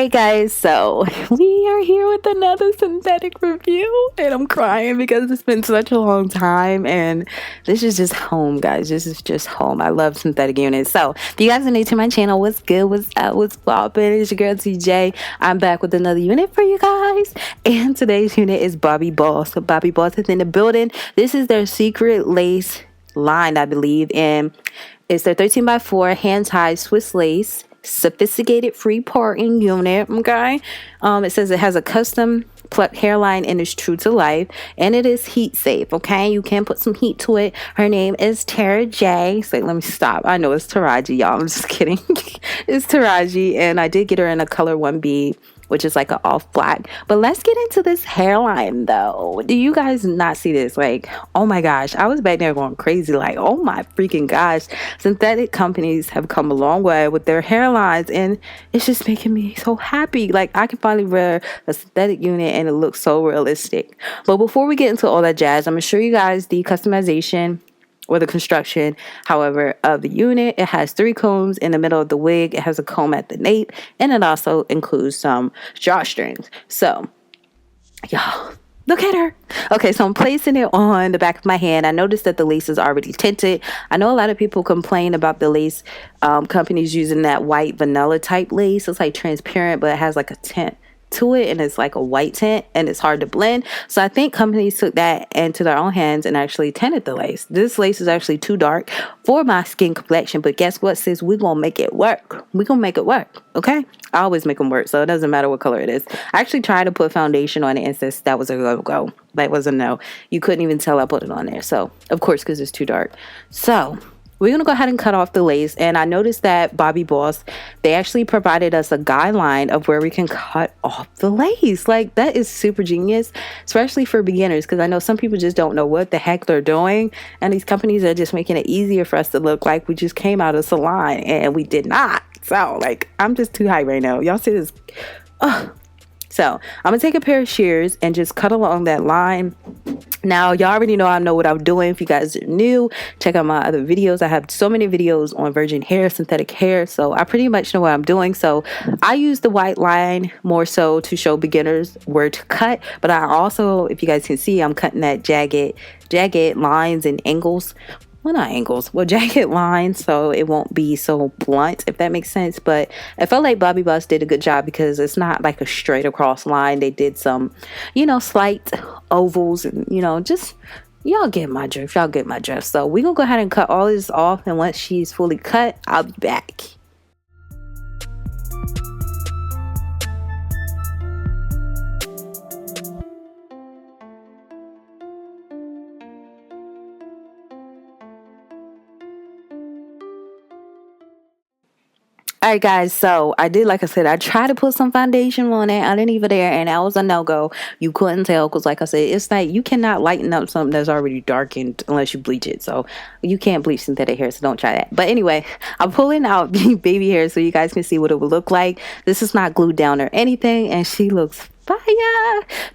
Alright guys, so we are here with another synthetic review and I'm crying because it's been such a long time and this is just home, guys. This is just home. I love synthetic units. So if you guys are new to my channel, what's good, what's up, what's poppin'? It's your girl TJ. I'm back with another unit for you guys, and today's unit is Bobbi Boss. So Bobbi Boss is in the building. This is their secret lace line, I believe, and it's their 13x4 hand-tied Swiss lace sophisticated free parting unit. Okay, it says it has a custom plucked hairline and is true to life, and it is heat safe. Okay, you can put some heat to it. Her name is Taraji. So let me stop. I know it's Taraji, y'all. I'm just kidding. It's Taraji, and I did get her in a color 1B, which is like an off black. But let's get into this hairline though. Do you guys not see this? Like, oh my gosh, I was back there going crazy, like, oh my freaking gosh, synthetic companies have come a long way with their hairlines, and it's just making me so happy. Like, I can finally wear a synthetic unit and it looks so realistic. But before we get into all that jazz, I'm gonna show you guys the customization or the construction, however, of the unit. It has 3 combs in the middle of the wig. It has a comb at the nape, and it also includes some drawstrings. So, y'all, look at her. Okay, so I'm placing it on the back of my hand. I noticed that the lace is already tinted. I know a lot of people complain about the lace companies using that white vanilla type lace. It's like transparent, but it has like a tint to it, and it's like a white tint, and it's hard to blend. So I think companies took that into their own hands and actually tinted the lace. This lace is actually too dark for my skin complexion, but guess what, sis? We're gonna make it work. We're gonna make it work. Okay, I always make them work, so it doesn't matter what color it is. I actually tried to put foundation on it and says that was a go. That was a no. You couldn't even tell I put it on there. So of course, because it's too dark. So we're going to go ahead and cut off the lace. And I noticed that Bobbi Boss, they actually provided us a guideline of where we can cut off the lace. Like, that is super genius, especially for beginners, because I know some people just don't know what the heck they're doing. And these companies are just making it easier for us to look like we just came out of salon, and we did not. So, like, I'm just too high right now. Y'all see this? So I'm going to take a pair of shears and just cut along that line. Now, y'all already know I know what I'm doing. If you guys are new, check out my other videos. I have so many videos on virgin hair, synthetic hair, so I pretty much know what I'm doing. So I use the white line more so to show beginners where to cut, but I also, if you guys can see, I'm cutting that jagged lines and angles. Well, not angles, well, jagged lines, so it won't be so blunt, if that makes sense. But I felt like Bobbi Boss did a good job because it's not like a straight across line. They did some, slight ovals, and, just, y'all get my drift. Y'all get my drift. So we're going to go ahead and cut all this off, and once she's fully cut, I'll be back. Alright guys, so I did, like I said, I tried to put some foundation on it. I didn't even dare, and that was a no-go. You couldn't tell because, like I said, it's like you cannot lighten up something that's already darkened unless you bleach it. So you can't bleach synthetic hair, so don't try that. But anyway, I'm pulling out baby hair so you guys can see what it would look like. This is not glued down or anything, and she looks fire.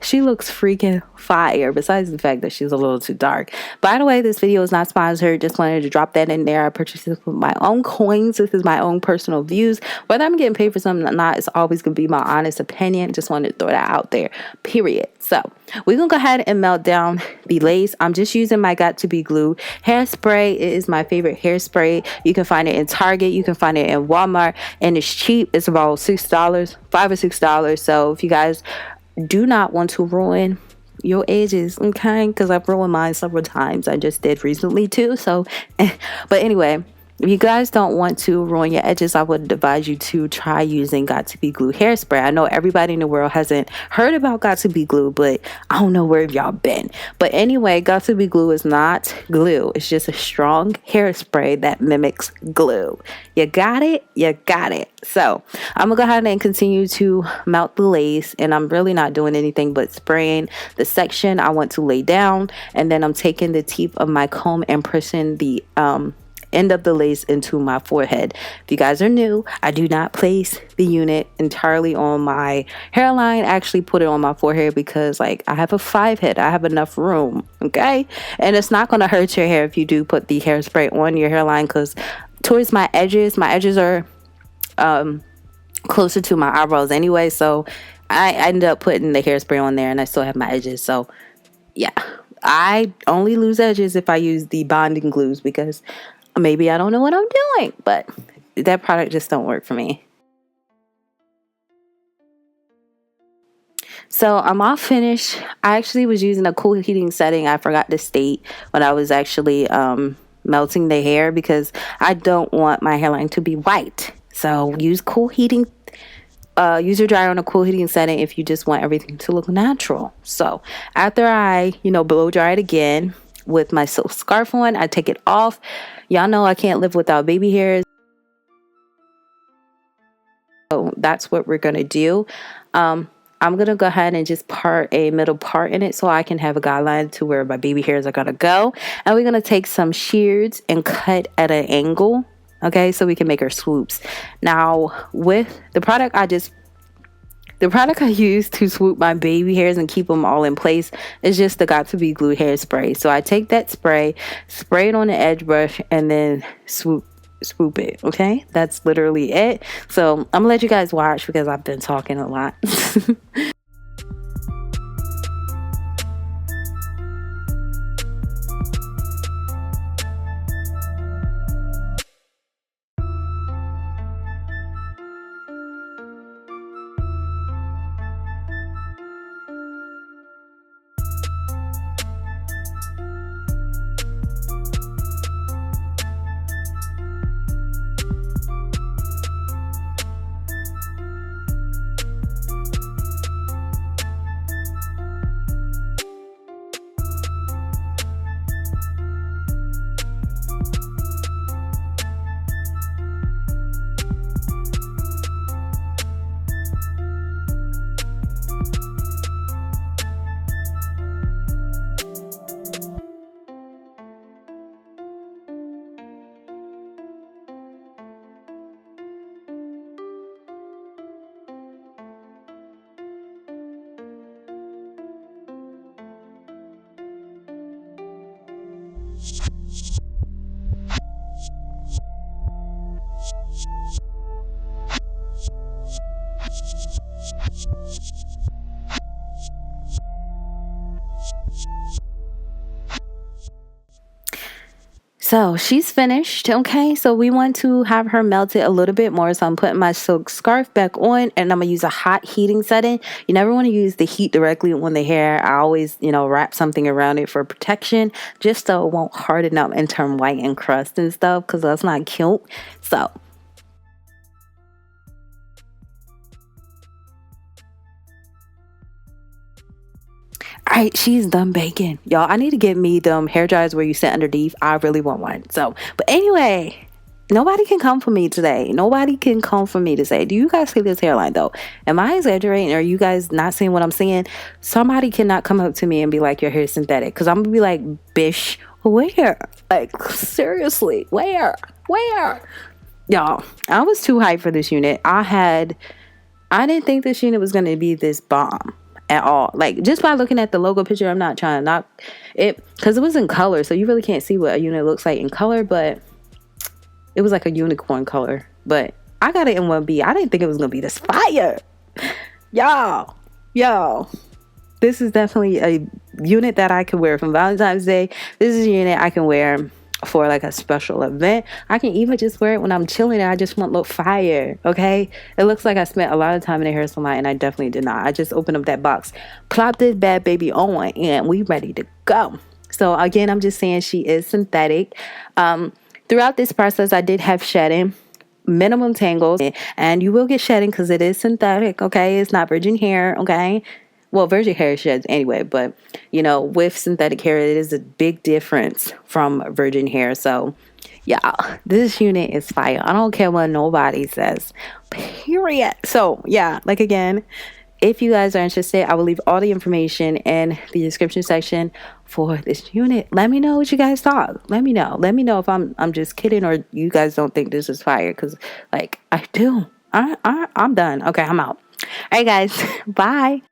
She looks freaking fire, besides the fact that she's a little too dark. By the way, this video is not sponsored. Just wanted to drop that in there. I purchased this with my own coins. This is my own personal views. Whether I'm getting paid for something or not, it's always gonna be my honest opinion. Just wanted to throw that out there, period. So we're gonna go ahead and melt down the lace. I'm just using my Got to Be Glue hairspray. It is my favorite hairspray. You can find it in Target, you can find it in Walmart, and it's cheap. It's about $6, $5 or $6. So if you guys do not want to ruin your edges, okay, because I've ruined mine several times. I just did recently too. So but anyway, if you guys don't want to ruin your edges, I would advise you to try using Got to Be Glue hairspray. I know everybody in the world hasn't heard about Got to Be Glue, but I don't know where y'all been. But anyway, Got to Be Glue is not glue. It's just a strong hairspray that mimics glue. You got it? You got it. So I'm gonna go ahead and continue to melt the lace, and I'm really not doing anything but spraying the section I want to lay down, and then I'm taking the tip of my comb and pressing the end of the lace into my forehead. If you guys are new, I do not place the unit entirely on my hairline. I actually put it on my forehead because, like, I have a 5 head. I have enough room, okay? And it's not going to hurt your hair if you do put the hairspray on your hairline, because towards my edges are closer to my eyebrows anyway, so I ended up putting the hairspray on there, and I still have my edges. So yeah, I only lose edges if I use the bonding glues, because maybe I don't know what I'm doing, but that product just don't work for me. So I'm all finished. I actually was using a cool heating setting. I forgot to state when I was actually melting the hair, because I don't want my hairline to be white. So use cool heating. Use your dryer on a cool heating setting if you just want everything to look natural. So after I, blow dry it again with my silk scarf on, I take it off. Y'all know I can't live without baby hairs. So that's what we're going to do. I'm going to go ahead and just part a middle part in it so I can have a guideline to where my baby hairs are going to go. And we're going to take some shears and cut at an angle. Okay, so we can make our swoops. Now, with the product I use to swoop my baby hairs and keep them all in place is just the got2b glue hairspray. So I take that spray it on the edge brush, and then swoop it. Okay, that's literally it. So I'm gonna let you guys watch because I've been talking a lot. So she's finished. Okay, so we want to have her melted a little bit more. So I'm putting my silk scarf back on, and I'm gonna use a hot heating setting. You never want to use the heat directly on the hair. I always, wrap something around it for protection, just so it won't harden up and turn white and crust and stuff, because that's not cute. So alright, she's done baking. Y'all, I need to get me them hair dryers where you sit underneath. I really want one. So, but anyway, nobody can come for me today. Nobody can come for me to say, do you guys see this hairline though? Am I exaggerating? Are you guys not seeing what I'm seeing? Somebody cannot come up to me and be like, your hair is synthetic. Because I'm going to be like, bish, where? Like, seriously, where? Y'all, I was too hyped for this unit. I didn't think this unit was going to be this bomb at all. Like, just by looking at the logo picture, I'm not trying to knock it, because it was in color, so you really can't see what a unit looks like in color, but it was like a unicorn color. But I got it in 1B. I didn't think it was gonna be this fire. Y'all, this is definitely a unit that I can wear from Valentine's Day. This is a unit I can wear for like a special event. I can even just wear it when I'm chilling and I just want to look fire. Okay, it looks like I spent a lot of time in the hair salon, and I definitely did not. I just opened up that box, plop this bad baby on, and we ready to go. So again, I'm just saying she is synthetic. Throughout this process, I did have shedding, minimum tangles, and you will get shedding because it is synthetic. Okay, it's not virgin hair. Okay, well, virgin hair sheds anyway, but with synthetic hair, it is a big difference from virgin hair. So yeah, this unit is fire. I don't care what nobody says, period. So yeah, like again, if you guys are interested, I will leave all the information in the description section for this unit. Let me know what you guys thought. Let me know if I'm just kidding, or you guys don't think this is fire, because like I do. I'm done. Okay, I'm out. All right, guys. Bye.